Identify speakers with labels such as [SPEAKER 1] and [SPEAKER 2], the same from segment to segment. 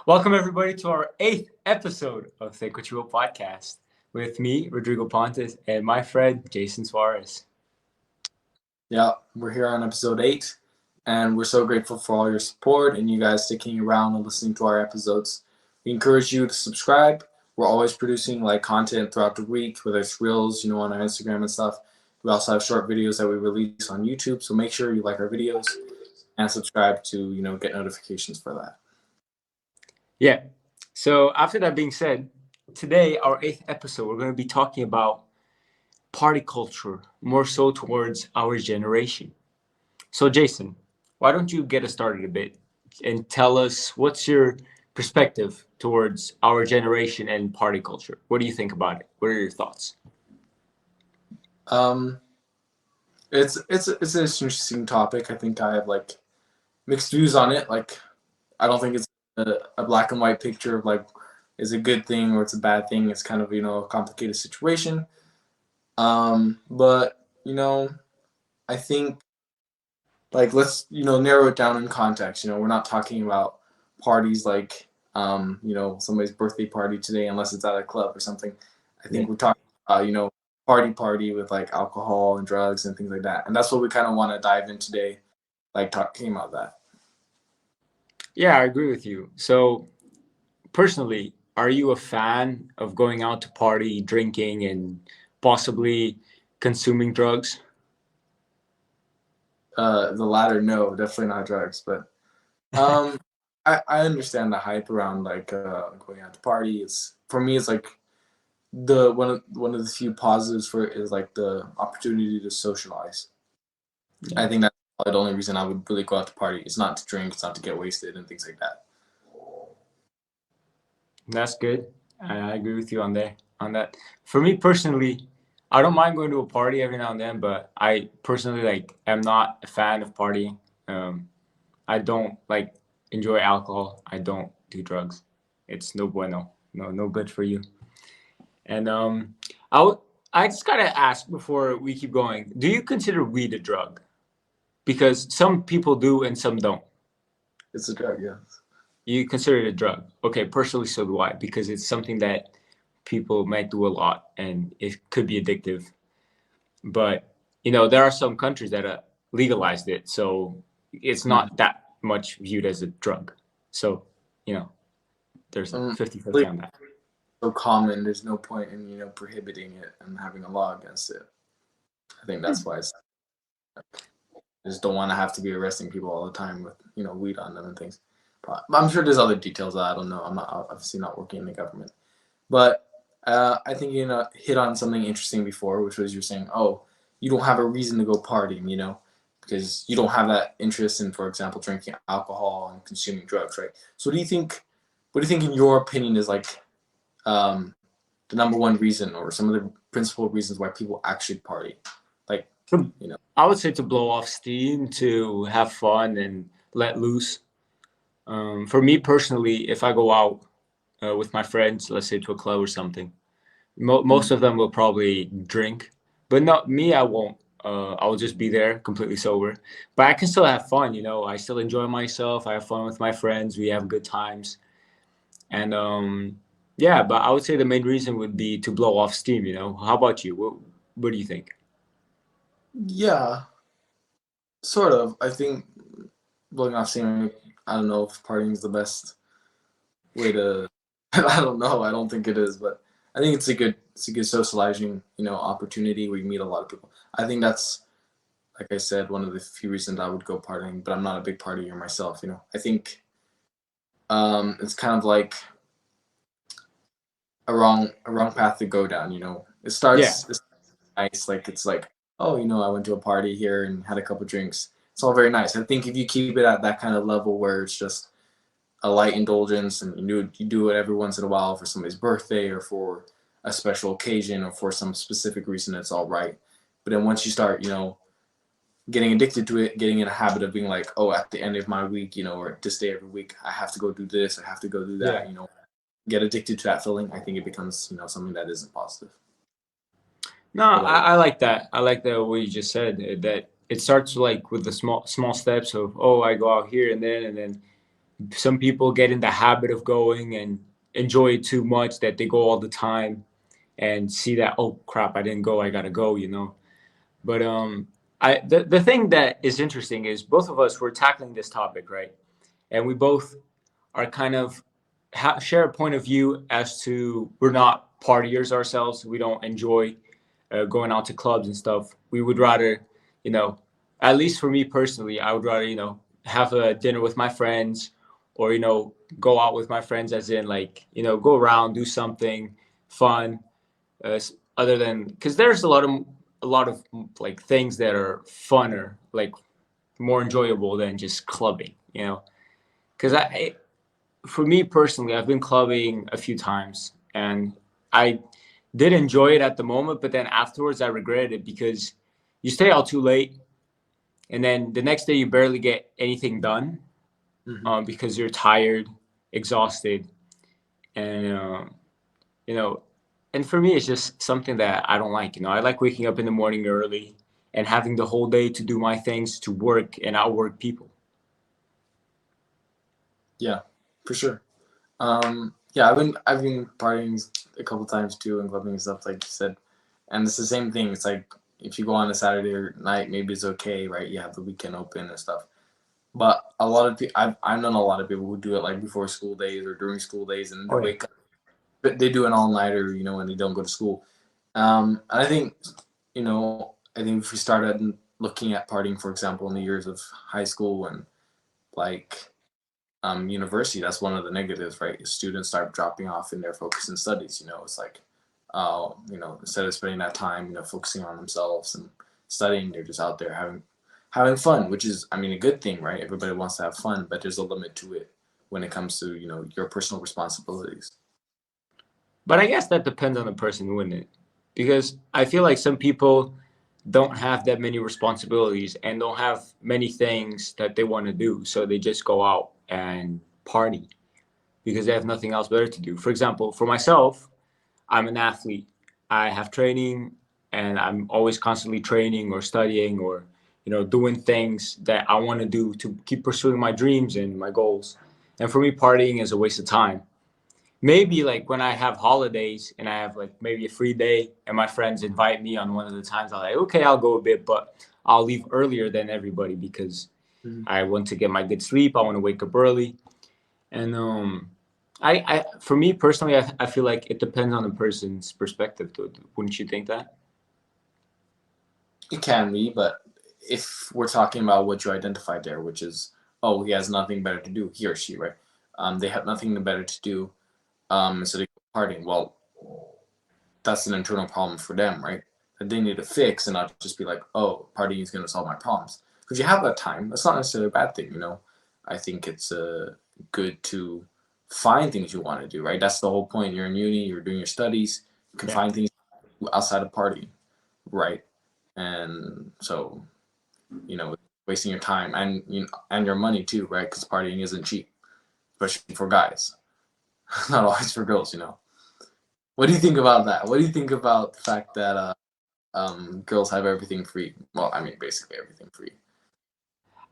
[SPEAKER 1] Welcome everybody to our eighth episode of Think What You Will podcast with me, Rodrigo Pontes, and my friend Jason Suarez.
[SPEAKER 2] Yeah, we're here on episode 8, and we're so grateful for all your support and you guys sticking around and listening to our episodes. We encourage you to subscribe. We're always producing content throughout the week, whether it's reels, on our Instagram and stuff. We also have short videos that we release on YouTube, so make sure you like our videos and subscribe to, get notifications for that.
[SPEAKER 1] Yeah. So after that being said, today, our eighth episode, we're going to be talking about party culture, more so towards our generation. So Jason, why don't you get us started a bit and tell us what's your perspective towards our generation and party culture? What do you think about it? What are your thoughts?
[SPEAKER 2] It's an interesting topic. I think I have mixed views on it. I don't think it's a black and white picture of is a good thing or it's a bad thing. It's kind of a complicated situation. But I think let's narrow it down in context. We're not talking about parties somebody's birthday party today, unless it's at a club or something. I think we're talking about party with alcohol and drugs and things like that, and that's what we kind of want to dive in today, talking about that.
[SPEAKER 1] Yeah, I agree with you. So personally, are you a fan of going out to party, drinking, and possibly consuming drugs?
[SPEAKER 2] The latter, no, definitely not drugs, but I understand the hype around going out to party. It's for me, it's the one of the few positives for it is the opportunity to socialize.
[SPEAKER 1] Yeah.
[SPEAKER 2] I think that's probably the only reason I would really go out to party. It's not to drink, it's not to get wasted and things like that.
[SPEAKER 1] That's good. I agree with you on that. For me personally, I don't mind going to a party every now and then, but I personally am not a fan of partying. I don't enjoy alcohol. I don't do drugs. It's no bueno. No good for you. And I just gotta ask before we keep going. Do you consider weed a drug? Because some people do and some don't.
[SPEAKER 2] It's a drug, yes.
[SPEAKER 1] You consider it a drug. Okay, personally, so do I, because it's something that people might do a lot and it could be addictive. But, there are some countries that legalized it, so it's not that much viewed as a drug. So, there's a 50-50 on that.
[SPEAKER 2] So common, there's no point in, prohibiting it and having a law against it. I think that's why it's I just don't want to have to be arresting people all the time with, weed on them and things. But I'm sure there's other details that I don't know. I'm not obviously not working in the government. But I think hit on something interesting before, which was you're saying, oh, you don't have a reason to go partying, because you don't have that interest in, for example, drinking alcohol and consuming drugs, right? So what do you think in your opinion is the number one reason or some of the principal reasons why people actually party?
[SPEAKER 1] I would say to blow off steam, to have fun and let loose. For me personally, if I go out with my friends, let's say to a club or something, most of them will probably drink, but not me. I won't. I'll just be there completely sober, but I can still have fun. I still enjoy myself. I have fun with my friends. We have good times, and yeah. But I would say the main reason would be to blow off steam. How about you? What do you think?
[SPEAKER 2] Yeah, sort of. I think blowing off steam. I don't know if partying is the best way to. I don't know. I don't think it is, but I think it's a good socializing opportunity where you meet a lot of people. I think that's, like I said, one of the few reasons I would go partying, but I'm not a big partier myself. I think it's kind of like a wrong path to go down. It starts
[SPEAKER 1] Yeah.
[SPEAKER 2] it's nice, oh, I went to a party here and had a couple drinks. It's all very nice. I think if you keep it at that kind of level where it's just a light indulgence and you do it every once in a while for somebody's birthday or for a special occasion or for some specific reason, it's all right. But then once you start, getting addicted to it, getting in a habit of being like, oh, at the end of my week, or this day every week, I have to go do this, I have to go do that,
[SPEAKER 1] Yeah.
[SPEAKER 2] Get addicted to that feeling, I think it becomes, something that isn't positive.
[SPEAKER 1] No, I like that. I like that what you just said. That it starts with the small steps of, oh, I go out here and then Some people get in the habit of going and enjoy it too much that they go all the time and see that, oh crap, I didn't go, I gotta go, you know. But the thing that is interesting is both of us were tackling this topic, right? And we both are kind of share a point of view as to we're not partiers ourselves. We don't enjoy going out to clubs and stuff. We would rather, you know, at least for me personally, I would rather, you know, have a dinner with my friends or, you know, go out with my friends, as in like, you know, go around, do something fun, other than, because there's a lot of like things that are funner, like more enjoyable than just clubbing, you know. Because for me personally, I've been clubbing a few times and I did enjoy it at the moment, but then afterwards I regretted it because you stay out too late and then the next day you barely get anything done because you're tired, exhausted, and you know, and for me it's just something that I don't like. You know, I like waking up in the morning early and having the whole day to do my things, to work and outwork people.
[SPEAKER 2] Yeah, for sure. Yeah, I've been partying a couple times too and clubbing and stuff like you said, and it's the same thing. It's like if you go on a Saturday night, maybe it's okay, right? You have the weekend open and stuff. But a lot of people, I've known a lot of people who do it like before school days or during school days, and they
[SPEAKER 1] Oh yeah.
[SPEAKER 2] wake up, but they do an all nighter, you know, when they don't go to school. And I think, I think if we started looking at partying, for example, in the years of high school and like university, that's one of the negatives, right? Students start dropping off in their focus in studies. You know, it's like, instead of spending that time, focusing on themselves and studying, they're just out there having fun, which is, I mean, a good thing, right? Everybody wants to have fun, but there's a limit to it when it comes to your personal responsibilities.
[SPEAKER 1] But I guess that depends on the person, wouldn't it? Because I feel like some people don't have that many responsibilities and don't have many things that they want to do. So they just go out and party because they have nothing else better to do. For example, for myself, I'm an athlete. I have training and I'm always constantly training or studying or, you know, doing things that I want to do to keep pursuing my dreams and my goals. And for me, partying is a waste of time. Maybe like when I have holidays and I have like maybe a free day and my friends invite me on one of the times, I'm like, okay, I'll go a bit, but I'll leave earlier than everybody because
[SPEAKER 2] Mhm.
[SPEAKER 1] I want to get my good sleep. I want to wake up early. And for me personally, I feel like it depends on the person's perspective. Wouldn't you think that?
[SPEAKER 2] It can be, but if we're talking about what you identified there, which is, oh, he has nothing better to do, he or she, right? They have nothing better to do, so they go partying. Well, that's an internal problem for them, right? That they need to fix and not just be like, oh, partying is going to solve my problems. Because you have that time. That's not necessarily a bad thing. I think it's good to find things you want to do, right? That's the whole point. You're in uni, you're doing your studies, you can
[SPEAKER 1] Yeah.
[SPEAKER 2] find things outside of partying, right? And so, wasting your time and and your money too, right? Because partying isn't cheap, especially for guys. Not always for girls. What do you think about that? What do you think about the fact that girls have everything free? Well, I mean, basically everything free.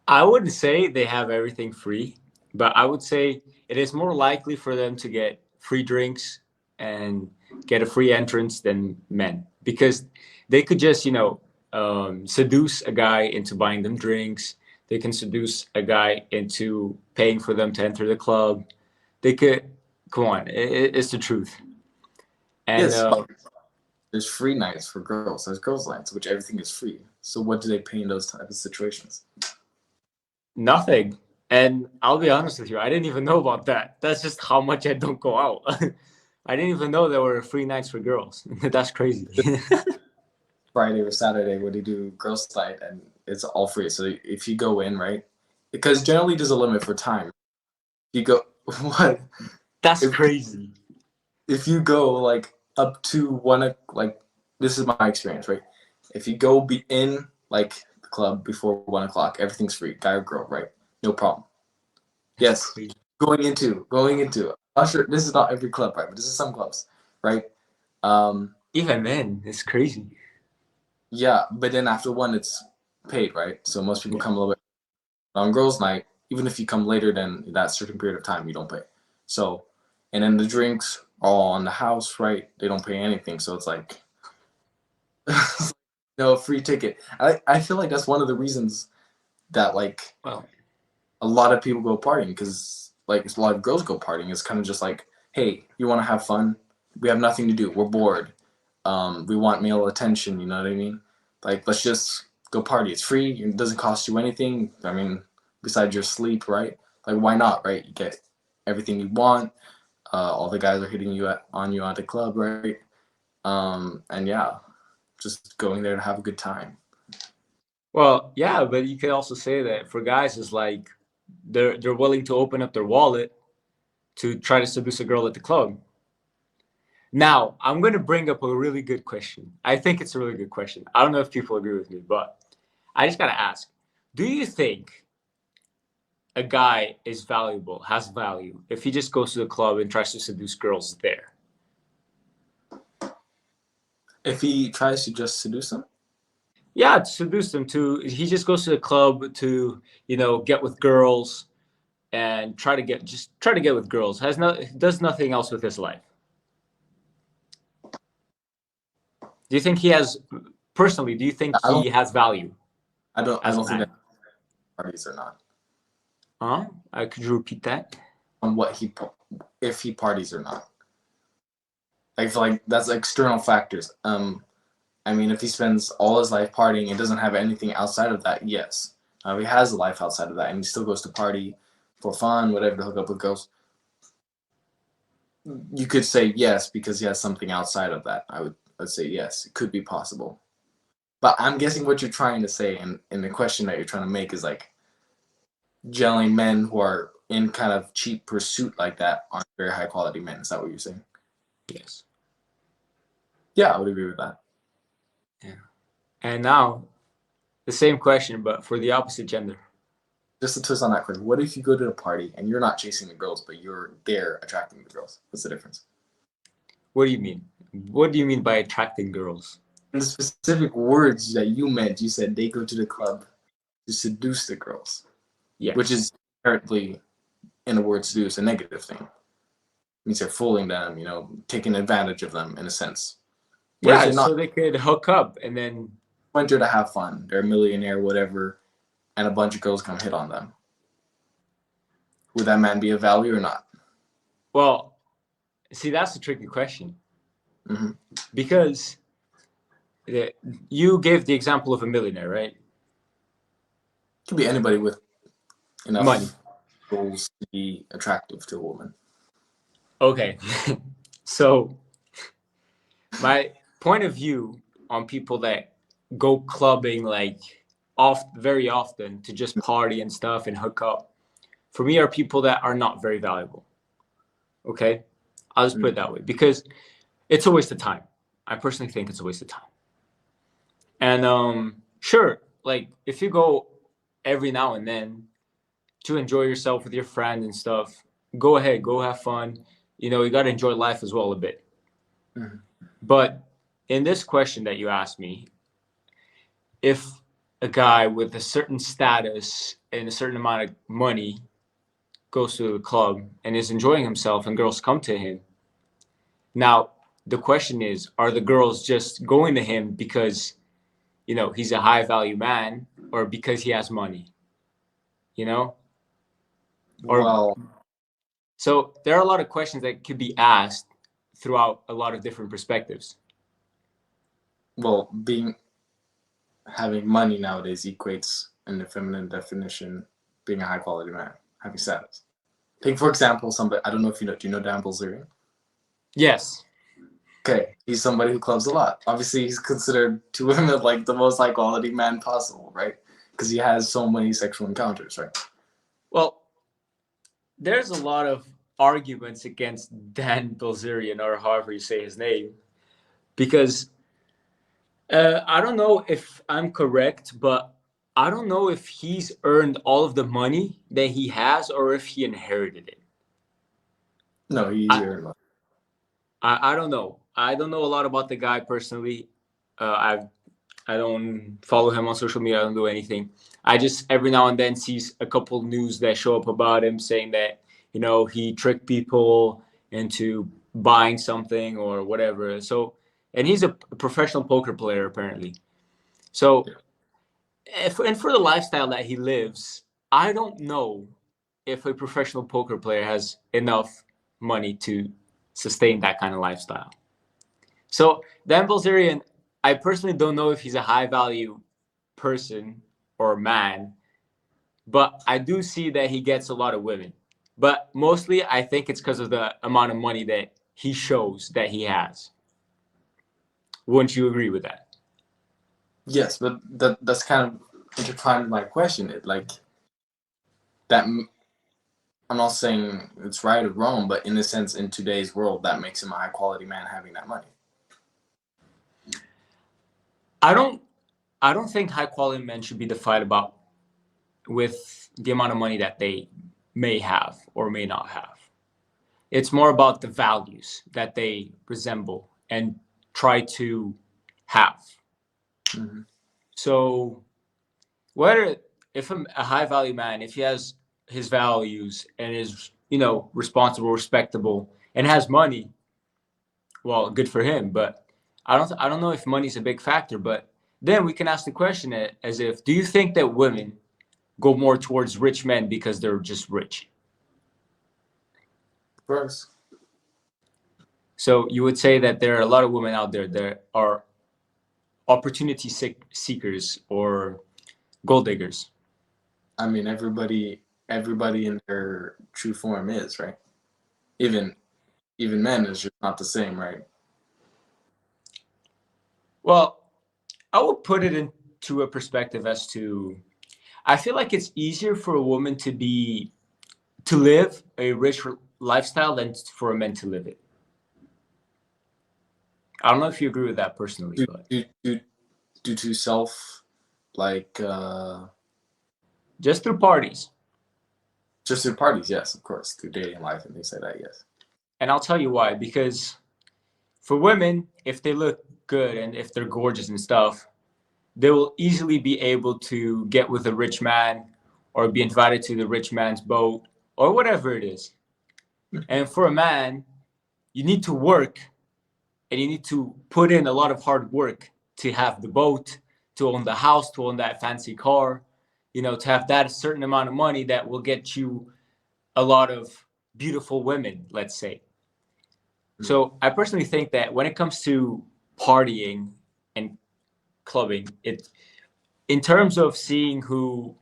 [SPEAKER 1] I wouldn't say they have everything free, but I would say it is more likely for them to get free drinks and get a free entrance than men because they could just, seduce a guy into buying them drinks. They can seduce a guy into paying for them to enter the club. They could, come on, it's the truth. And
[SPEAKER 2] Yes, but there's free nights for girls. There's girls' nights, which everything is free. So what do they pay in those type of situations?
[SPEAKER 1] nothing. And I'll be honest with you, I didn't even know about that. That's just how much I don't go out. I didn't even know there were free nights for girls. That's crazy.
[SPEAKER 2] Friday or Saturday, what do you do? Girls' night, and it's all free. So if you go in, right? Because generally there's a limit for time. You go what
[SPEAKER 1] That's
[SPEAKER 2] if
[SPEAKER 1] crazy.
[SPEAKER 2] if you go like up to like this is my experience, right? If you go be in like the club before 1 o'clock, everything's free, guy or girl, right? No problem.
[SPEAKER 1] That's
[SPEAKER 2] Yes,
[SPEAKER 1] crazy.
[SPEAKER 2] going into. I'm not sure this is not every club, right? But this is some clubs, right? Um,
[SPEAKER 1] Even men, it's crazy.
[SPEAKER 2] yeah, but then after one, it's paid, right? So most people
[SPEAKER 1] Yeah.
[SPEAKER 2] come a little bit on girls' night. even if you come later than that certain period of time, you don't pay. So, and then the drinks all on the house, right? They don't pay anything. So it's like, no free ticket. I feel like that's one of the reasons that like
[SPEAKER 1] Well,
[SPEAKER 2] a lot of people go partying because like a lot of girls go partying. It's kind of just like, hey, you want to have fun? We have nothing to do. We're bored. We want male attention. You know what I mean? Like, let's just go party. It's free. It doesn't cost you anything. I mean, besides your sleep, right? Like, why not, right? You get everything you want. All the guys are hitting you on you at the club, right? And yeah, just going there to have a good time.
[SPEAKER 1] well, yeah, but you could also say that for guys, it's like they're willing to open up their wallet to try to seduce a girl at the club. Now, I'm going to bring up a really good question. I think it's a really good question. I don't know if people agree with me, but I just got to ask, do you think a guy is valuable, has value, if he just goes to the club and tries to seduce girls there?
[SPEAKER 2] If he tries to just seduce them,
[SPEAKER 1] Yeah, to seduce them to, he just goes to the club to, get with girls and try to get with girls. Does nothing else with his life. Do you think he has, personally, do you think
[SPEAKER 2] I don't,
[SPEAKER 1] he has value
[SPEAKER 2] I
[SPEAKER 1] as a
[SPEAKER 2] don't think that
[SPEAKER 1] man?
[SPEAKER 2] parties or not
[SPEAKER 1] Huh? Could you repeat that?
[SPEAKER 2] on if he parties or not. I feel like that's external factors. I mean, if he spends all his life partying and doesn't have anything outside of that, yes. If he has a life outside of that and he still goes to party for fun, whatever, to hook up with girls, you could say yes because he has something outside of that. I'd say yes, it could be possible. But I'm guessing what you're trying to say and the question that you're trying to make is like generally men who are in kind of cheap pursuit like that aren't very high quality men. Is that what you're saying?
[SPEAKER 1] Yes.
[SPEAKER 2] Yeah, I would agree with that.
[SPEAKER 1] Yeah. And now, the same question, but for the opposite gender.
[SPEAKER 2] Just to twist on that quick, what if you go to a party and you're not chasing the girls, but you're there attracting the girls? What's the difference?
[SPEAKER 1] What do you mean? What do you mean by attracting girls?
[SPEAKER 2] In the specific words that you meant, you said they go to the club to seduce the girls, which
[SPEAKER 1] Yes.
[SPEAKER 2] is inherently, in the word seduce, a negative thing. It means they're fooling them, taking advantage of them in a sense. What if
[SPEAKER 1] Yeah,
[SPEAKER 2] you're not
[SPEAKER 1] so they could hook up and then,
[SPEAKER 2] went there to have fun? They're a millionaire, whatever, and a bunch of girls come hit on them. Would that man be of value or not?
[SPEAKER 1] well, see, that's a tricky question
[SPEAKER 2] Mm-hmm.
[SPEAKER 1] because you gave the example of a millionaire, right?
[SPEAKER 2] Could be anybody with
[SPEAKER 1] Money.
[SPEAKER 2] enough goals to be attractive to a woman.
[SPEAKER 1] Okay. So, my point of view on people that go clubbing like very often to just party and stuff and hook up, for me, are people that are not very valuable. Okay. I'll just put it
[SPEAKER 2] Mm.
[SPEAKER 1] that way because it's a waste of time. I personally think it's a waste of time. And sure, like if you go every now and then to enjoy yourself with your friend and stuff, go ahead, go have fun. You got to enjoy life as well a bit.
[SPEAKER 2] Mm.
[SPEAKER 1] But in this question that you asked me, if a guy with a certain status and a certain amount of money goes to the club and is enjoying himself and girls come to him, now the question is, are the girls just going to him because he's a high value man or because he has money, you know? Or
[SPEAKER 2] Well,
[SPEAKER 1] so there are a lot of questions that could be asked throughout a lot of different perspectives.
[SPEAKER 2] being having money nowadays equates in the feminine definition being a high quality man, having status. Take for example somebody I don't know if you know. Do you know Dan Bilzerian?
[SPEAKER 1] Yes.
[SPEAKER 2] Okay, he's somebody who clubs a lot. Obviously, he's considered to women like the most high quality man possible, right? Because he has so many sexual encounters, right?
[SPEAKER 1] Well, there's a lot of arguments against Dan Bilzerian or however you say his name because I don't know if I'm correct, but I don't know if he's earned all of the money that he has or if he inherited it.
[SPEAKER 2] No, he's
[SPEAKER 1] I,
[SPEAKER 2] earned.
[SPEAKER 1] I don't know. I don't know a lot about the guy personally. I've I don't follow him on social media. I don't do anything. I just every now and then see a couple news that show up about him saying that he tricked people into buying something or whatever. So, and he's a professional poker player apparently. So, and for the lifestyle that he lives, I don't know if a professional poker player has enough money to sustain that kind of lifestyle. So Dan Bilzerian, I personally don't know if he's a high value person or man, but I do see that he gets a lot of women. But mostly, I think it's because of the amount of money that he shows that he has. Wouldn't you agree with that?
[SPEAKER 2] Yes, but that's kind of intertwined with my question. It like that. I'm not saying it's right or wrong, but in a sense, in today's world, that makes him a high quality man having that money.
[SPEAKER 1] I don't think high quality men should be defined about with the amount of money that they may have or may not have. It's more about the values that they resemble and try to have.
[SPEAKER 2] Mm-hmm.
[SPEAKER 1] So whether if a high value man, if he has his values and is responsible, respectable, and has money, well, good for him. But I don't know if money's a big factor. But then we can ask the question as if, do you think that women go more towards rich men because they're just rich?
[SPEAKER 2] Of course.
[SPEAKER 1] So you would say that there are a lot of women out there that are opportunity seekers or gold diggers.
[SPEAKER 2] I mean, everybody in their true form is, right? Even men is just not the same, right?
[SPEAKER 1] Well, I would put it into a perspective as to I feel like it's easier for a woman to live a rich lifestyle than for a man to live it. I don't know if you agree with that personally, but
[SPEAKER 2] Due to self, like
[SPEAKER 1] just through parties.
[SPEAKER 2] just through parties, yes, of course, through dating life and things like that, yes.
[SPEAKER 1] And I'll tell you why. Because for women, if they look good and if they're gorgeous and stuff, they will easily be able to get with a rich man or be invited to the rich man's boat or whatever it is. And for a man, you need to work and you need to put in a lot of hard work to have the boat, to own the house, to own that fancy car, to have that certain amount of money that will get you a lot of beautiful women, let's say. So I personally think that when it comes to partying and clubbing, it in terms of seeing who's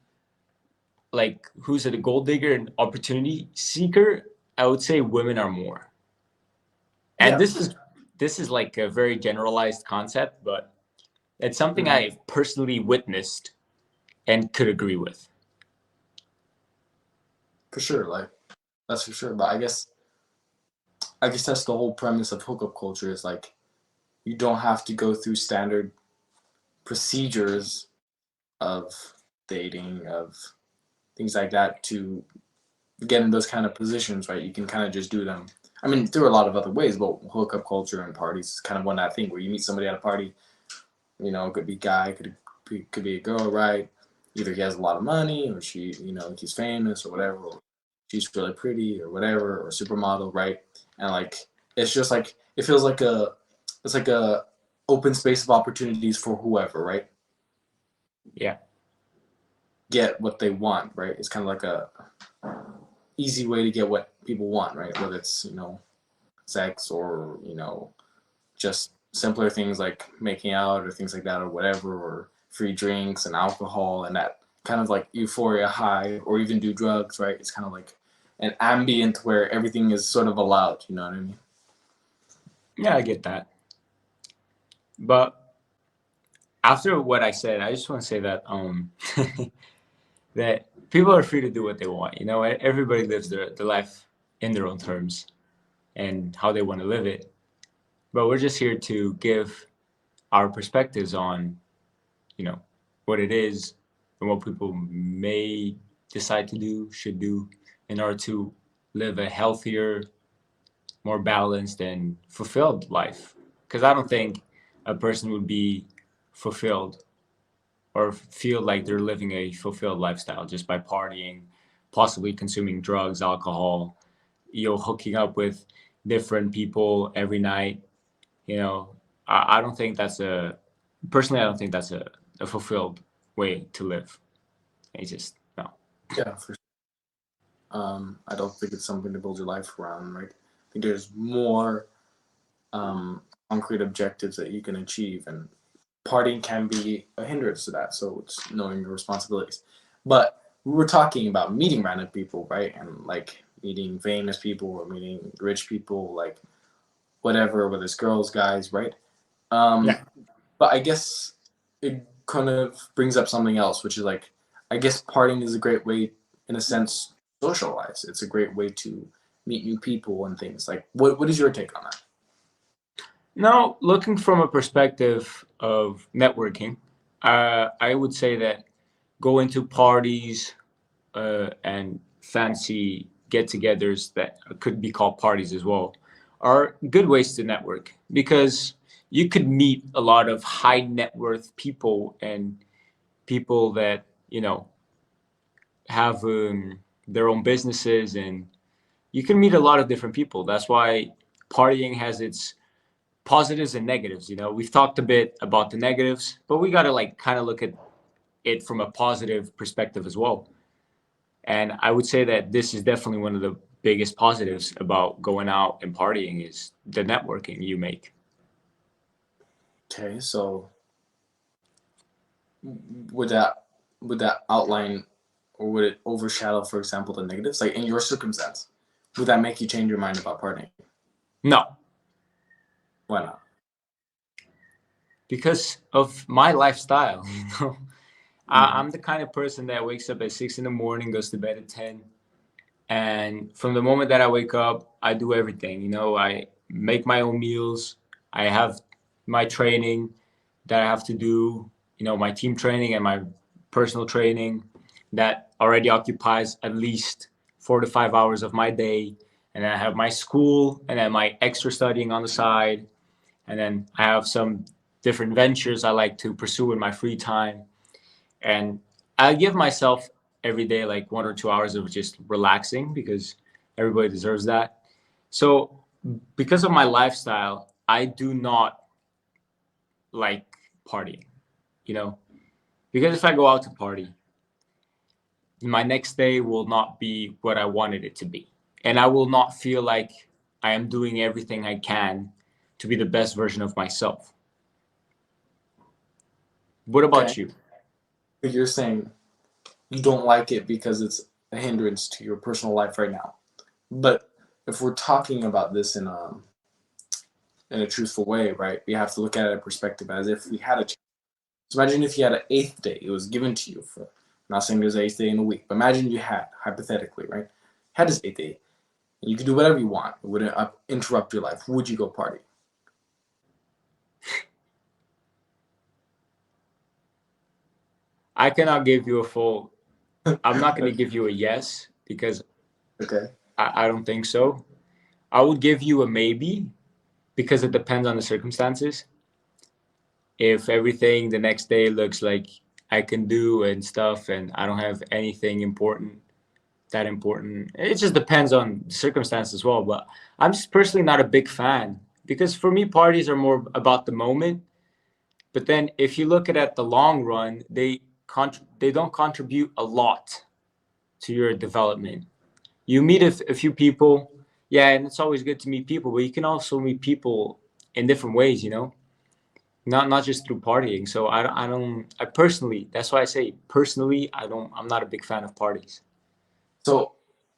[SPEAKER 1] a gold digger and opportunity seeker, I would say women are more. And
[SPEAKER 2] Yeah.
[SPEAKER 1] this is like a very generalized concept, but it's something I've personally witnessed and could agree with.
[SPEAKER 2] For sure, like that's for sure. But I guess that's the whole premise of hookup culture is like you don't have to go through standard procedures of dating, of things like that to get in those kind of positions, right? You can kind of just do them. I mean, there are a lot of other ways, but hookup culture and parties is kind of one that thing where you meet somebody at a party. It could be guy, could be a girl, right? Either he has a lot of money, or she, he's famous or whatever, or she's really pretty or whatever, or supermodel, right? And like it's just like it feels like it's like a open space of opportunities for whoever, right?
[SPEAKER 1] Yeah.
[SPEAKER 2] Get what they want, right? It's kind of like a easy way to get what people want, right? Whether it's sex or just simpler things like making out or things like that or whatever, or free drinks and alcohol and that kind of like euphoria high, or even do drugs, right? It's kind of like an ambient where everything is sort of allowed, you know what I mean?
[SPEAKER 1] Yeah, I get that. But after what I said, I just want to say that that people are free to do what they want. Everybody lives their life in their own terms and how they want to live it. But we're just here to give our perspectives on, what it is and what people may decide to do, should do in order to live a healthier, more balanced and fulfilled life. Because I don't think a person would be fulfilled or feel like they're living a fulfilled lifestyle just by partying, possibly consuming drugs, alcohol, hooking up with different people every night. I don't think that's personally, I don't think that's a fulfilled way to live. It's just, no.
[SPEAKER 2] Yeah, for I don't think it's something to build your life around, right? I think there's more concrete objectives that you can achieve, and partying can be a hindrance to that. So it's knowing your responsibilities. But we were talking about meeting random people, right? And like meeting famous people or meeting rich people, like whatever, whether it's girls, guys, right?
[SPEAKER 1] Yeah.
[SPEAKER 2] But I guess it kind of brings up something else, which is like, I guess partying is a great way, in a sense, to socialize. It's a great way to meet new people and things. Like, what is your take on that?
[SPEAKER 1] Now, looking from a perspective of networking, I would say that going to parties and fancy get-togethers that could be called parties as well are good ways to network because you could meet a lot of high net worth people and people that have their own businesses, and you can meet a lot of different people. That's why partying has its positives and negatives. We've talked a bit about the negatives, but we got to like kind of look at it from a positive perspective as well. And I would say that this is definitely one of the biggest positives about going out and partying is the networking you make.
[SPEAKER 2] Okay, so would that would that outline or would it overshadow, for example, the negatives? Like in your circumstance, would that make you change your mind about partying?
[SPEAKER 1] No,
[SPEAKER 2] Why not?
[SPEAKER 1] because of my lifestyle.
[SPEAKER 2] Mm-hmm.
[SPEAKER 1] I'm the kind of person that wakes up at 6 in the morning, goes to bed at 10. And from the moment that I wake up, I do everything. I make my own meals. I have my training that I have to do, my team training and my personal training that already occupies at least 4 to 5 hours of my day. And then I have my school and then my extra studying on the side. And then I have some different ventures I like to pursue in my free time. And I give myself every day like 1 or 2 hours of just relaxing because everybody deserves that. So because of my lifestyle, I do not like partying, you know, because if I go out to party, my next day will not be what I wanted it to be. And I will not feel like I am doing everything I can to be the best version of myself. What
[SPEAKER 2] Okay,
[SPEAKER 1] about you?
[SPEAKER 2] but you're saying you don't like it because it's a hindrance to your personal life right now. But if we're talking about this in a truthful way, right, we have to look at it in perspective as if we had a chance. So imagine if you had an eighth day, it was given to you for. I'm not saying there's an eighth day in a week, but imagine you had hypothetically, right, had this eighth day, and you could do whatever you want. It wouldn't interrupt your life. Would you go party?
[SPEAKER 1] I cannot give you a full, I'm not going to give you a yes because
[SPEAKER 2] Okay.
[SPEAKER 1] I don't think so. I would give you a maybe because it depends on the circumstances. If everything the next day looks like I can do and stuff, and I don't have anything that important, it just depends on the circumstance as well. But I'm just personally not a big fan because for me, parties are more about the moment. But then if you look at the long run, they don't contribute a lot to your development. You meet a few people, yeah, and it's always good to meet people, but you can also meet people in different ways, not just through partying. So I personally, that's why I say personally, I'm not a big fan of parties.
[SPEAKER 2] So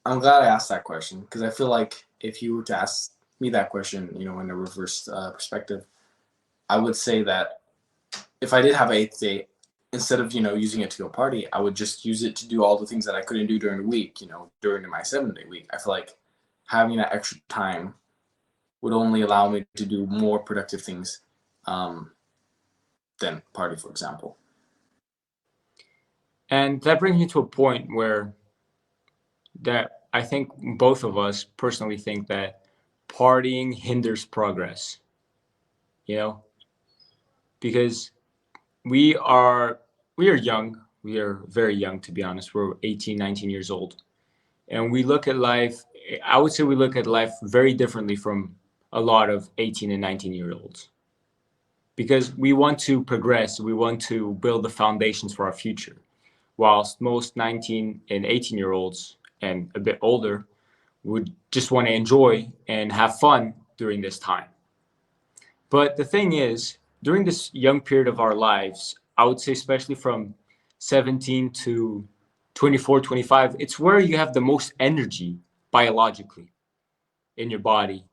[SPEAKER 2] I'm glad I asked that question because I feel like if you were to ask me that question, in a reverse perspective, I would say that if I did have an eighth day, instead of using it to go party, I would just use it to do all the things that I couldn't do during the week. During my 7 day week, I feel like having that extra time would only allow me to do more productive things um, than party, for example.
[SPEAKER 1] And that brings me to a point where that I think both of us personally think that partying hinders progress, you know, because we are we are young. We are very young, to be honest. We're 18, 19 years old. And we look at life, I would say we look at life very differently from a lot of 18 and 19-year-olds because we want to progress. We want to build the foundations for our future. Whilst most 19 and 18-year-olds and a bit older would just want to enjoy and have fun during this time. But the thing is, during this young period of our lives, I would say, especially from 17 to 24, 25, it's where you have the most energy biologically in your body.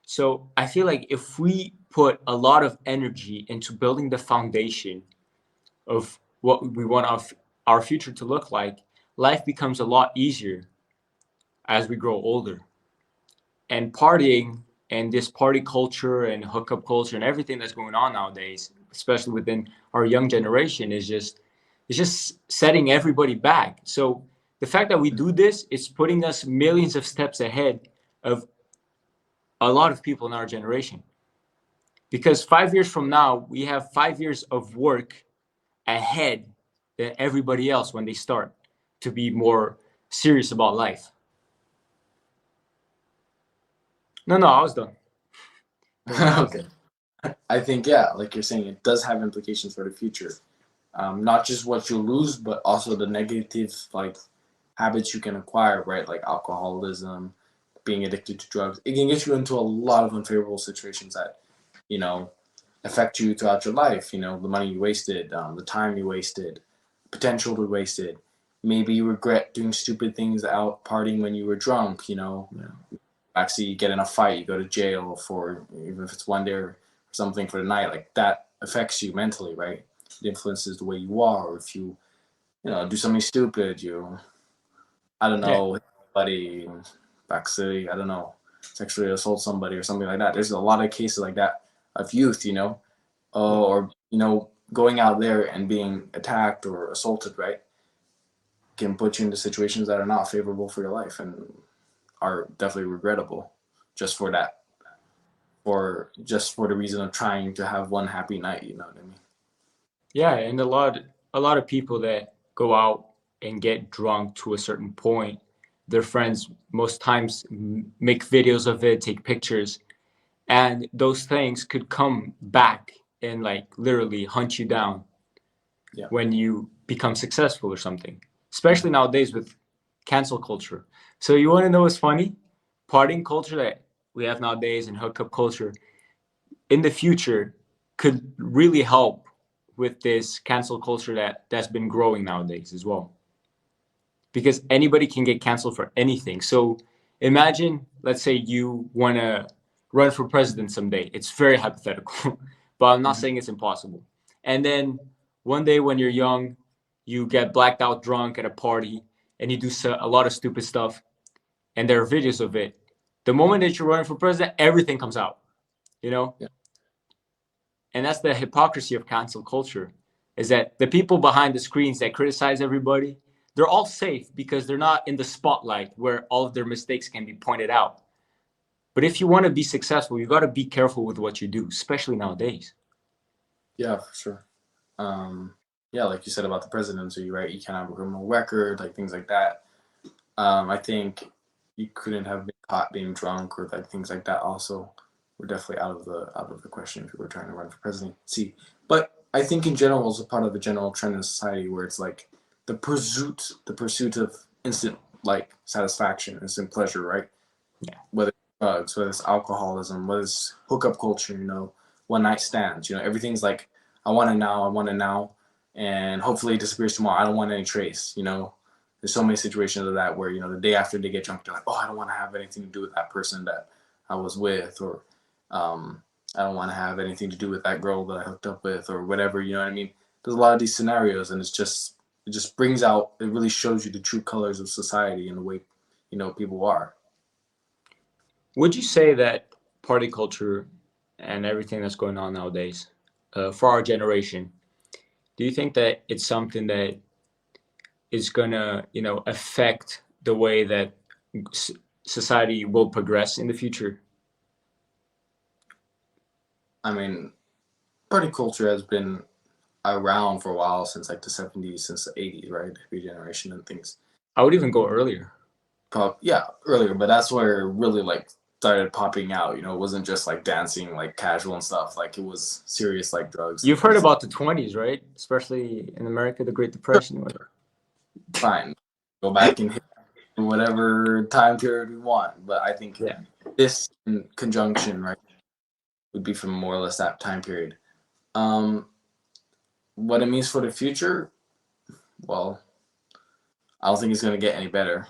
[SPEAKER 1] So I feel like if we put a lot of energy into building the foundation of what we want our future to look like, life becomes a lot easier as we grow older. And partying and this party culture and hookup culture and everything that's going on nowadays, especially within our young generation, is just setting everybody back. So the fact that we do this is putting us millions of steps ahead of a lot of people in our generation. Because 5 years from now, we have 5 years of work ahead than everybody else when they start to be more serious about life. No, no, I was done. I was
[SPEAKER 2] Okay.
[SPEAKER 1] done.
[SPEAKER 2] I think, yeah, like you're saying, it does have implications for the future. Not just what you lose, but also the negative like habits you can acquire, right? Like alcoholism, being addicted to drugs. It can get you into a lot of unfavorable situations that, you know, affect you throughout your life. You know, the money you wasted, the time you wasted, potential you wasted. Maybe you regret doing stupid things out partying when you were drunk. You know,
[SPEAKER 1] Yeah.
[SPEAKER 2] actually you get in a fight, you go to jail for even if it's one day or something for the night. Like that affects you mentally, right? It influences the way you are. Or if you know, do something stupid, you I don't
[SPEAKER 1] Yeah.
[SPEAKER 2] know, hit somebody back city, I don't know, sexually assault somebody or something like that. There's a lot of cases like that of youth, you know,
[SPEAKER 1] Yeah.
[SPEAKER 2] or you know, going out there and being attacked or assaulted, right, can put you into situations that are not favorable for your life and are definitely regrettable, just for that, for just for the reason of trying to have one happy night. You know what I mean?
[SPEAKER 1] Yeah, and a lot of people that go out and get drunk to a certain point, their friends most times make videos of it, take pictures, and those things could come back and like literally hunt you down
[SPEAKER 2] Yeah.
[SPEAKER 1] when you become successful or something. Especially nowadays with cancel culture. So you want to know what's funny? Partying culture that we have nowadays and hookup culture in the future could really help with this cancel culture that's been growing nowadays as well, because anybody can get canceled for anything. So imagine, let's say you want to run for president someday. It's very hypothetical, but I'm not
[SPEAKER 2] Mhm.
[SPEAKER 1] saying it's impossible. And then one day when you're young, you get blacked out drunk at a party and you do a lot of stupid stuff, and there are videos of it. The moment that you're running for president, everything comes out, you know?
[SPEAKER 2] Yeah.
[SPEAKER 1] And that's the hypocrisy of cancel culture, is that the people behind the screens that criticize everybody, they're all safe because they're not in the spotlight where all of their mistakes can be pointed out. But if you want to be successful, you got to be careful with what you do, especially nowadays.
[SPEAKER 2] Yeah, for sure. Um, yeah, like you said about the presidency, right? You can't have a criminal record, like things like that. I think you couldn't have been caught being drunk or like things like that. Also, we're definitely out of the question if you were trying to run for presidency. But I think in general, it's a part of the general trend in society where it's like the pursuit of instant like satisfaction, instant pleasure, right?
[SPEAKER 1] Yeah.
[SPEAKER 2] Whether it's drugs, whether it's alcoholism, whether it's hookup culture, you know, one night stands, you know, everything's like, I want it now, and hopefully it disappears tomorrow. I don't want any trace, you know. There's so many situations of that where, you know, the day after they get drunk, they're like, oh, I don't want to have anything to do with that person that I was with, or I don't want to have anything to do with that girl that I hooked up with, or whatever, you know what I mean? There's a lot of these scenarios, and it just brings out, it really shows you the true colors of society and the way, you know, people are.
[SPEAKER 1] Would you say that party culture and everything that's going on nowadays, for our generation, do you think that it's something that is gonna, affect the way that s- society will progress in the future?
[SPEAKER 2] I mean, party culture has been around for a while since like the 70s, since the 80s, right? The hippie generation and things.
[SPEAKER 1] I would even go earlier.
[SPEAKER 2] Yeah, earlier, but that's where it really like started popping out. You know, it wasn't just like dancing, like casual and stuff. Like it was serious, like drugs and
[SPEAKER 1] You've heard
[SPEAKER 2] things.
[SPEAKER 1] about the 20s, right? Especially in America, the Great
[SPEAKER 2] Sure,
[SPEAKER 1] Depression.
[SPEAKER 2] fine, go back and hit whatever time period we want. But I think
[SPEAKER 1] Yeah.
[SPEAKER 2] this in conjunction, right, would be from more or less that time period. Um, what it means for the future, well, I don't think it's gonna get any better.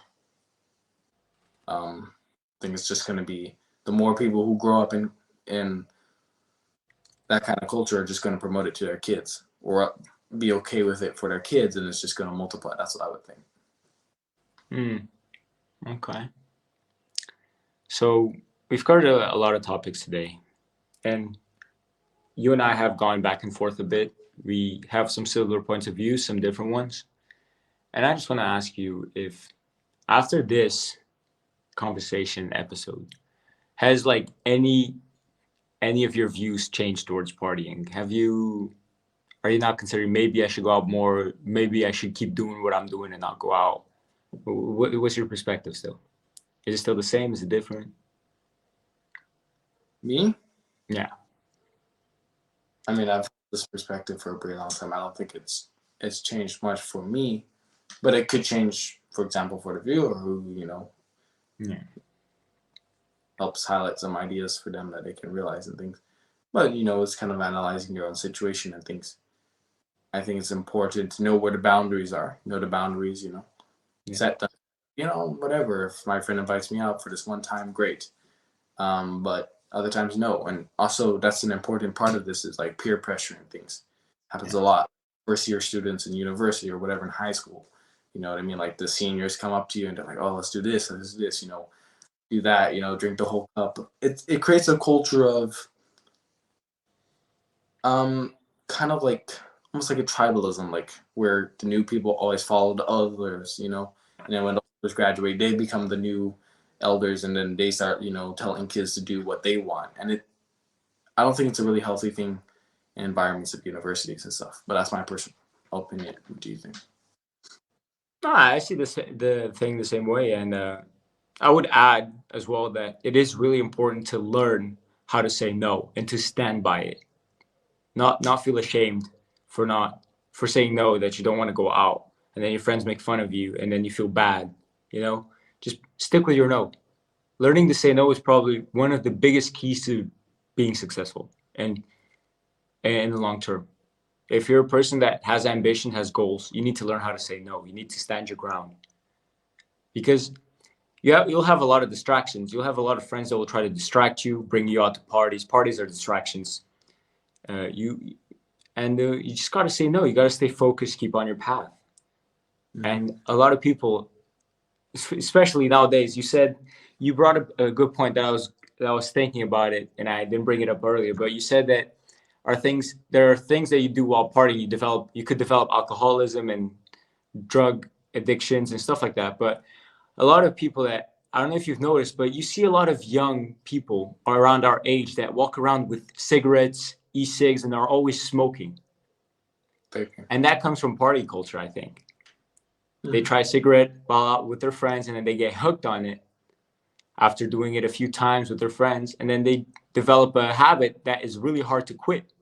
[SPEAKER 2] I think it's just gonna be the more people who grow up in that kind of culture are just gonna promote it to their kids or be okay with it for their kids, and it's just gonna multiply. That's what I would think.
[SPEAKER 1] Okay. So we've covered a lot of topics today, and you and I have gone back and forth a bit. We have some similar points of view, some different ones. And I just want to ask you if after this conversation episode, has like any of your views changed towards partying? Are you not considering maybe I should go out more, maybe I should keep doing what I'm doing and not go out? What's your perspective still? Is it still the same? Is it different?
[SPEAKER 2] Me?
[SPEAKER 1] Yeah.
[SPEAKER 2] I mean, I've had this perspective for a pretty long time. I don't think it's changed much for me, but it could change, for example, for the viewer who
[SPEAKER 1] Yeah.
[SPEAKER 2] helps highlight some ideas for them that they can realize and things. But it's kind of analyzing your own situation and things. I think it's important to know where the boundaries are. Know the boundaries.
[SPEAKER 1] Yeah.
[SPEAKER 2] Set them. Whatever. If my friend invites me out for this one time, great. But other times, no. And also, that's an important part of this is like peer pressure and things. Happens a lot. First year students in university or whatever in high school. You know what I mean? Like the seniors come up to you and they're like, "Oh, let's do this, let's do this." Do that. Drink the whole cup. It creates a culture of kind of like almost like a tribalism, like where the new people always follow the others. And then when the others graduate, they become the new elders, and then they start telling kids to do what they want. And I don't think it's a really healthy thing in environments of universities and stuff. But that's my personal opinion. What do you think?
[SPEAKER 1] No, I see the thing the same way, and I would add as well that it is really important to learn how to say no and to stand by it. Not feel ashamed for saying no, that you don't want to go out, and then your friends make fun of you, and then you feel bad. Just stick with your no. Learning to say no is probably one of the biggest keys to being successful and in the long term. If you're a person that has ambition, has goals, you need to learn how to say no. You need to stand your ground, because you'll have a lot of distractions. You'll have a lot of friends that will try to distract you, bring you out to parties. Parties are distractions. You just got to say no. You got to stay focused, keep on your path. And a lot of people, especially nowadays, you brought up a good point that I was thinking about it, and I didn't bring it up earlier. But you said that there are things that you do while partying. You could develop alcoholism and drug addictions and stuff like that. But a lot of people that, I don't know if you've noticed, but you see a lot of young people around our age that walk around with cigarettes, e-cigs, and are always smoking. And that comes from party culture, I think. They try a cigarette while out with their friends, and then they get hooked on it after doing it a few times with their friends, and then they develop a habit that is really hard to quit.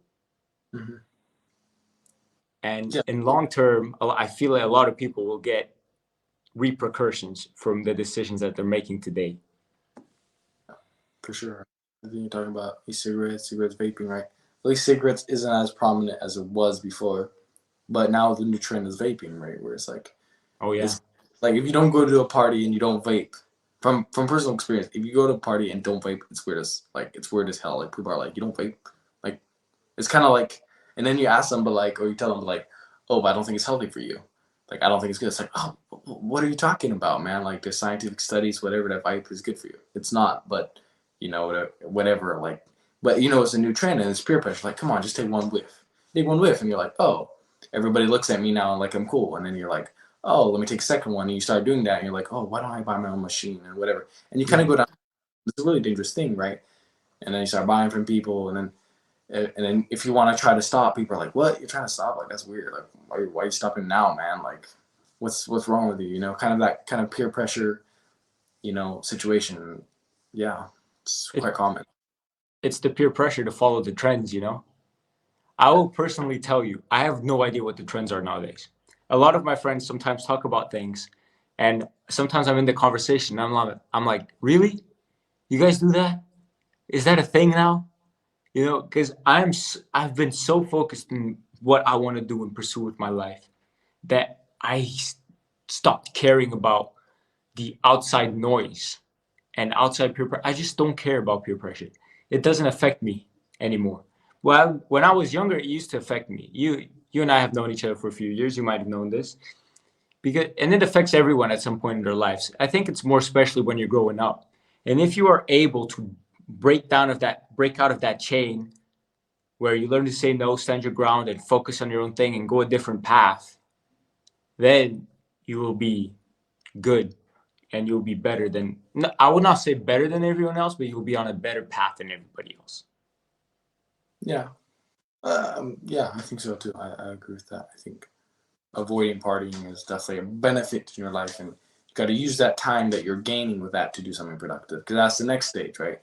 [SPEAKER 1] And in long term, I feel like a lot of people will get repercussions from the decisions that they're making today.
[SPEAKER 2] For sure. I think you're talking about e-cigarettes, vaping, right? At least cigarettes isn't as prominent as it was before, but now the new trend is vaping, right? Where it's like,
[SPEAKER 1] Oh yeah,
[SPEAKER 2] it's like if you don't go to a party and you don't vape, from personal experience, if you go to a party and don't vape, it's weird as hell. Like people are like, you don't vape, like it's kind of like, and then you ask them, but like, or you tell them like, oh, but I don't think it's healthy for you. Like I don't think it's good. It's like, oh, what are you talking about, man? Like there's scientific studies, whatever, that vape is good for you. It's not, but whatever, like, but it's a new trend and it's peer pressure. Like, come on, just take one whiff, and you're like, oh, everybody looks at me now and like I'm cool, and then you're like, oh, let me take a second one, and you start doing that, and you're like, oh, why don't I buy my own machine and whatever, and you kind of go down. It's a really dangerous thing, right? And then you start buying from people, and then And then if you want to try to stop, people are like, "What? You're trying to stop? Like that's weird. Like why are you stopping now, man? Like what's wrong with you? You know, kind of that kind of peer pressure, situation. Yeah, it's
[SPEAKER 1] It,
[SPEAKER 2] quite common.
[SPEAKER 1] it's the peer pressure to follow the trends, you know? I will personally tell you, I have no idea what the trends are nowadays. A lot of my friends sometimes talk about things, and sometimes I'm in the conversation. I'm like, really? You guys do that? Is that a thing now? You know, because I've been so focused on what I want to do and pursue with my life that stopped caring about the outside noise and outside peer pressure. I just don't care about peer pressure. It doesn't affect me anymore. Well, when I was younger, it used to affect me. You and I have known each other for a few years. You might have known this and it affects everyone at some point in their lives. I think it's more especially when you're growing up. And if you are able to break out of that chain where you learn to say no, stand your ground, and focus on your own thing and go a different path, then you will be good and you'll be better than, I would not say better than everyone else, but you'll be on a better path than everybody else.
[SPEAKER 2] Yeah, yeah, I think so too. I agree with that. I think avoiding partying is definitely a benefit in your life, and you got to use that time that you're gaining with that to do something productive. Because that's the next stage, right?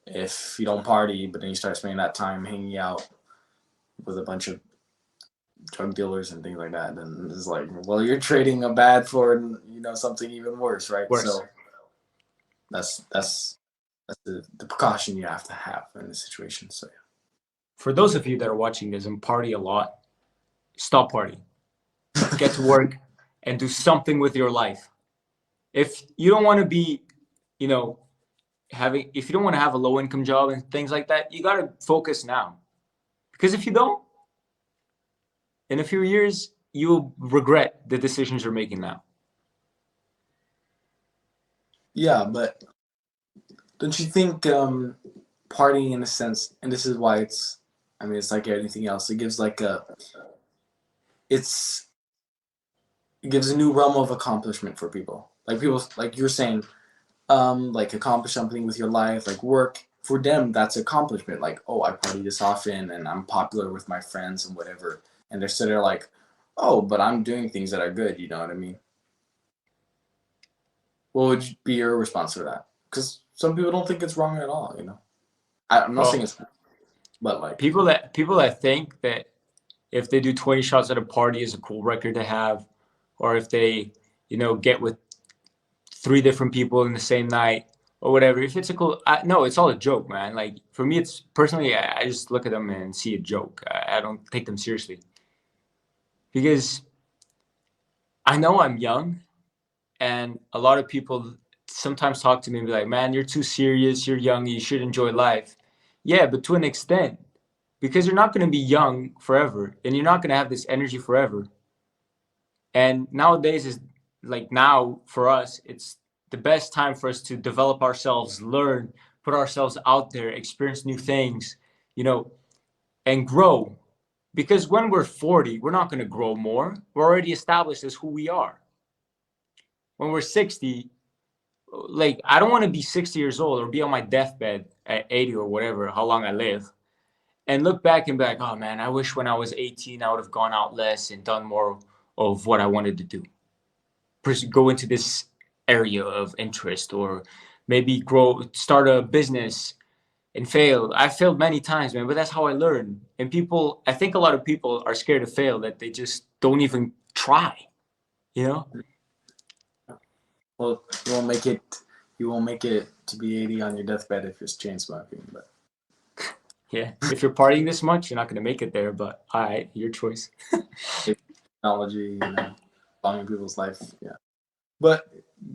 [SPEAKER 2] If you don't party, but then you start spending that time hanging out with a bunch of drug dealers and things like that, then it's like, well, you're trading a bad for something even worse, right?
[SPEAKER 1] Worse.
[SPEAKER 2] So that's the precaution you have to have in this situation. So yeah.
[SPEAKER 1] For those of you that are watching this and party a lot, stop partying. Get to work and do something with your life. If you don't want to be, you know, if you don't want to have a low income job and things like that, you got to focus now. Because if you don't, in a few years, you'll regret the decisions you're making now.
[SPEAKER 2] Yeah, but don't you think partying in a sense, and this is why it's like anything else. It's it gives a new realm of accomplishment for people. Like people, like you're saying, like accomplish something with your life, like work. For them, that's accomplishment. Like, oh, I party this often, and I'm popular with my friends and whatever. And they're sitting there like, oh, but I'm doing things that are good. You know what I mean? What would be your response to that? Because some people don't think it's wrong at all. I'm not saying
[SPEAKER 1] Well,
[SPEAKER 2] it's, but like,
[SPEAKER 1] people that think that if they do 20 shots at a party is a cool record to have, or if they, get with three different people in the same night or whatever, if it's a cool, no, it's all a joke, man. Like for me, it's personally, I just look at them and see a joke. I don't take them seriously because I know I'm young, and a lot of people sometimes talk to me and be like, man, you're too serious, you're young, you should enjoy life. Yeah, but to an extent, because you're not going to be young forever and you're not going to have this energy forever. And nowadays is like, now for us, it's the best time for us to develop ourselves, learn, put ourselves out there, experience new things, you know, and grow. Because when we're 40, we're not going to grow more. We're already established as who we are. When we're 60, like, I don't want to be 60 years old or be on my deathbed at 80 or whatever, how long I live, and look back and be like, oh man, I wish when I was 18, I would have gone out less and done more of what I wanted to do. Go into this area of interest, or maybe start a business and fail. I failed many times, man, but that's how I learn. And I think a lot of people are scared to fail, that they just don't even try, you know?
[SPEAKER 2] well, you won't make it to be 80 on your deathbed if you're chain smoking, but
[SPEAKER 1] Yeah. If you're partying this much, you're not going to make it there, but all right, your choice.
[SPEAKER 2] technology, following people's life, yeah. But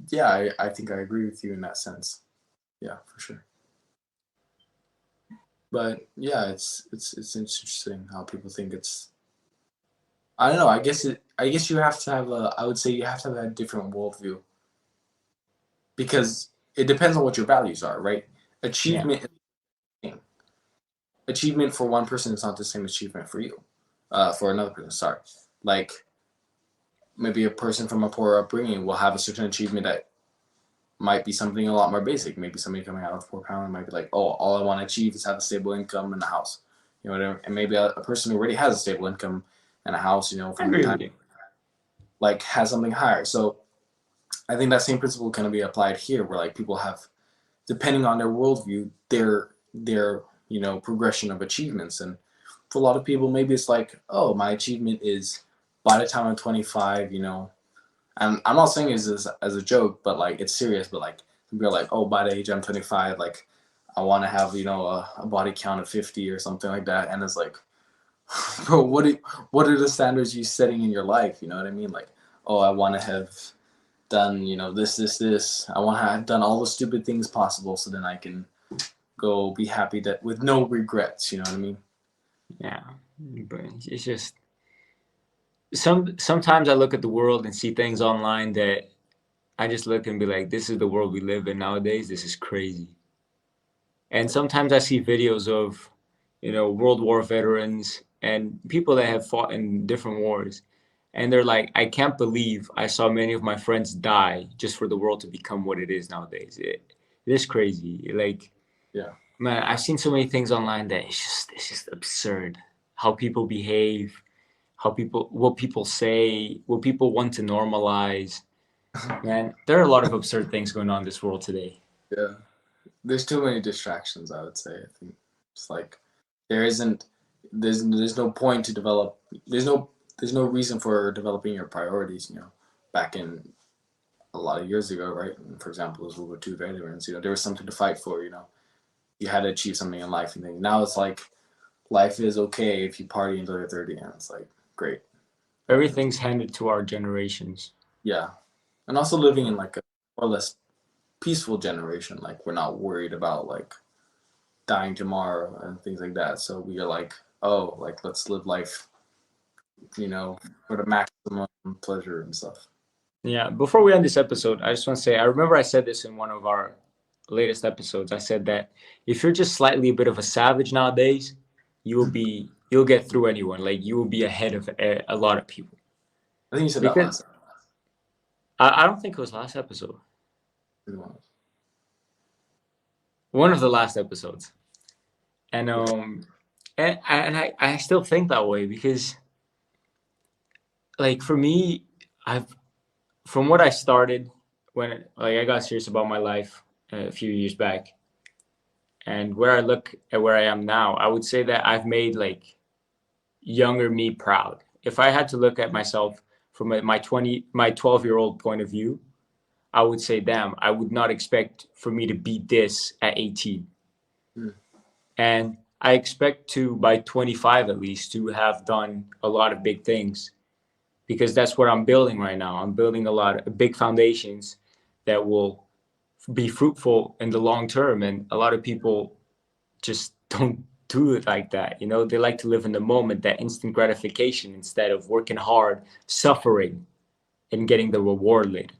[SPEAKER 2] yeah, I think I agree with you in that sense. Yeah, for sure. But yeah, it's interesting how people think it's. I don't know. I guess you have to have a. I would say you have to have a different worldview because it depends on what your values are, right?
[SPEAKER 1] Yeah.
[SPEAKER 2] Achievement for one person is not the same achievement for you. For another person, sorry. Like maybe a person from a poor upbringing will have a certain achievement that might be something a lot more basic. Maybe somebody coming out of a poor family might be like, oh, all I want to achieve is have a stable income and a house. you know, and maybe a person who already has a stable income and a house, you know,
[SPEAKER 1] I
[SPEAKER 2] from the
[SPEAKER 1] agree
[SPEAKER 2] time
[SPEAKER 1] with you.
[SPEAKER 2] like has something higher. So I think that same principle can be applied here, where like people have, depending on their worldview, their you know progression of achievements. And for a lot of people, maybe it's like, oh, my achievement is by the time I'm 25, you know, and I'm not saying this as a joke, but like it's serious. But like people are like, oh, by the age I'm 25, like I want to have, you know, a body count of 50 or something like that. And it's like, bro, what are the standards you setting in your life? You know what I mean? Like, oh, I want to have done, you know, this. I want to have done all the stupid things possible, so then I can go be happy that with no regrets. You know what I mean?
[SPEAKER 1] Yeah, but it's just sometimes I look at the world and see things online that I just look and be like, this is the world we live in nowadays. This is crazy. And sometimes I see videos of, World War veterans and people that have fought in different wars. And they're like, I can't believe I saw many of my friends die just for the world to become what it is nowadays. It is crazy. Like,
[SPEAKER 2] Yeah.
[SPEAKER 1] man, I've seen so many things online that it's just absurd how people behave, what people say, what people want to normalize. Man, there are a lot of absurd things going on in this world today.
[SPEAKER 2] Yeah. There's too many distractions, I would say. I think it's like there isn't there's no point to develop there's no reason for developing your priorities, you know. Back in a lot of years ago, right? For example, those World War II veterans, you know, there was something to fight for, you know. You had to achieve something in life and things. Now it's like life is okay if you party until you're 30, and it's like great.
[SPEAKER 1] Everything's handed to our generations.
[SPEAKER 2] Yeah. And also living in like a more or less peaceful generation. Like we're not worried about like dying tomorrow and things like that. So we are like, oh, like let's live life, you know, for the maximum pleasure and stuff.
[SPEAKER 1] Yeah, before we end this episode, I just want to say I remember I said this in one of our latest episodes. I said that if you're just slightly a bit of a savage nowadays, you'll get through anyone. Like you will be ahead of a lot of people.
[SPEAKER 2] I think you said that
[SPEAKER 1] Because
[SPEAKER 2] last
[SPEAKER 1] I don't think it was last episode.
[SPEAKER 2] time.
[SPEAKER 1] One of the last episodes. And I still think that way because like for me, I've from what I started when like I got serious about my life a few years back, and where I look at where I am now, I would say that I've made like younger me proud. If I had to look at myself from my 12-year-old point of view, I would say, damn, I would not expect for me to beat this at 18.
[SPEAKER 2] Mm.
[SPEAKER 1] And I expect to, by 25 at least, to have done a lot of big things because that's what I'm building right now. I'm building a lot of big foundations that will be fruitful in the long term. And a lot of people just don't do it like that. They like to live in the moment, that instant gratification instead of working hard, suffering, and getting the reward later.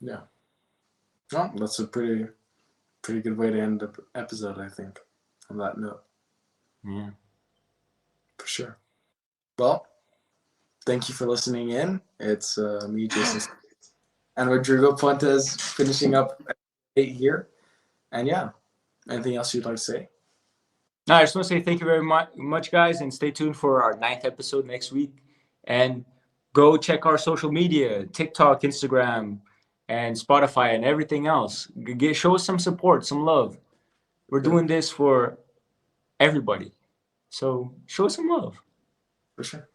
[SPEAKER 2] Yeah. Well, that's a pretty good way to end the episode, I think, on that note.
[SPEAKER 1] Yeah.
[SPEAKER 2] For sure. Well, thank you for listening in. It's me, Jason, and Rodrigo Fuentes finishing up 8 here. And yeah, anything else you'd like to say?
[SPEAKER 1] No, I just want to say thank you very much, guys, and stay tuned for our 9th episode next week. And go check our social media, TikTok, Instagram, and Spotify, and everything else. Show us some support, some love. We're doing this for everybody. So show us some love.
[SPEAKER 2] For sure.